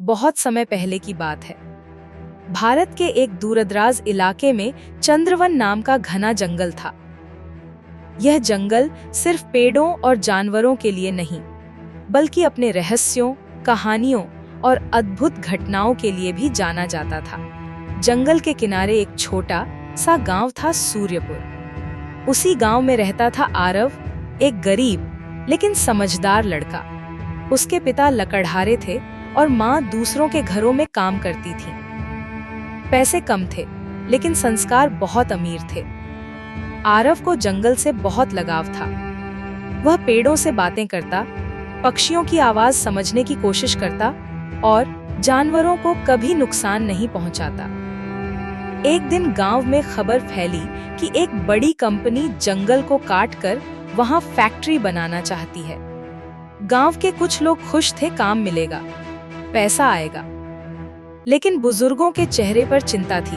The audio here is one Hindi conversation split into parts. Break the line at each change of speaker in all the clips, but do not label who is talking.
बहुत समय पहले की बात है। भारत के एक दूरदराज इलाके में चंद्रवन नाम का घना जंगल था। यह जंगल सिर्फ पेड़ों और जानवरों के लिए नहीं, बल्कि अपने रहस्यों, कहानियों और अद्भुत घटनाओं के लिए भी जाना जाता था। जंगल के किनारे एक छोटा सा गांव था, सूर्यपुर। उसी गांव में रहता था आरव, एक गरीब लेकिन समझदार लड़का। उसके पिता लकड़हारे थे और माँ दूसरों के घरों में काम करती थी। पैसे कम थे, लेकिन संस्कार बहुत अमीर थे। आरव को जंगल से बहुत लगाव था। वह पेड़ों से बातें करता, पक्षियों की आवाज समझने की कोशिश करता और जानवरों को कभी नुकसान नहीं पहुंचाता। एक दिन गांव में खबर फैली कि एक बड़ी कंपनी जंगल को काटकर वहां फैक्ट्री बनाना चाहती है। गांव के कुछ लोग खुश थे, काम मिलेगा, पैसा आएगा। लेकिन बुजुर्गों के चेहरे पर चिंता थी।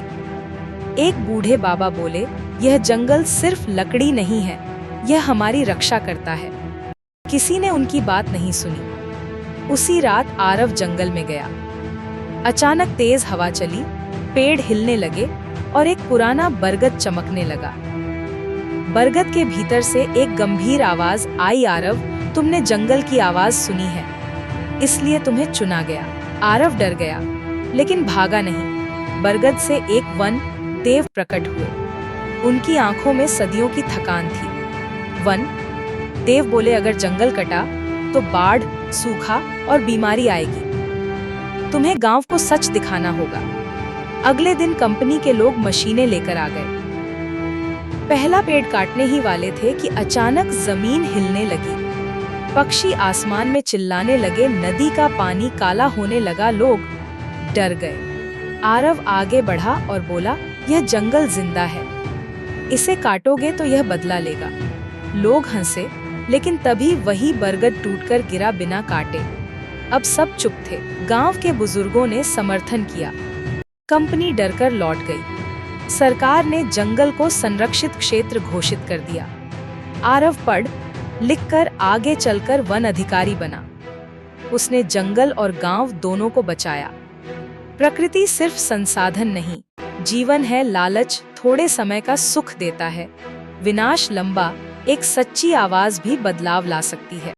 एक बूढ़े बाबा बोले, यह जंगल सिर्फ लकड़ी नहीं है, यह हमारी रक्षा करता है। किसी ने उनकी बात नहीं सुनी। उसी रात आरव जंगल में गया। अचानक तेज हवा चली, पेड़ हिलने लगे और एक पुराना बरगद चमकने लगा। बरगद के भीतर से एक गंभीर आवाज आई, आरव, तुमने जंगल की आवाज सुनी है, इसलिए तुम्हें चुना गया। आरव डर गया, लेकिन भागा नहीं। बरगद से एक वन देव प्रकट हुए। उनकी आंखों में सदियों की थकान थी। वन देव बोले, अगर जंगल कटा तो बाढ़, सूखा और बीमारी आएगी। तुम्हें गांव को सच दिखाना होगा। अगले दिन कंपनी के लोग मशीनें लेकर आ गए। पहला पेड़ काटने ही वाले थे कि अचानक जमीन हिलने लगी। पक्षी आसमान में चिल्लाने लगे, नदी का पानी काला होने लगा। लोग डर गए। आरव आगे बढ़ा और बोला, यह जंगल जिंदा है, इसे काटोगे तो यह बदला लेगा। लोग हंसे, लेकिन तभी वही बरगद टूटकर गिरा बिना काटे। अब सब चुप थे। गांव के बुजुर्गों ने समर्थन किया। कंपनी डरकर लौट गई। सरकार ने जंगल को संरक्षित क्षेत्र घोषित कर दिया। आरव पढ़ लिखकर आगे चलकर वन अधिकारी बना। उसने जंगल और गांव दोनों को बचाया। प्रकृति सिर्फ संसाधन नहीं, जीवन है। लालच थोड़े समय का सुख देता है, विनाश लंबा। एक सच्ची आवाज भी बदलाव ला सकती है।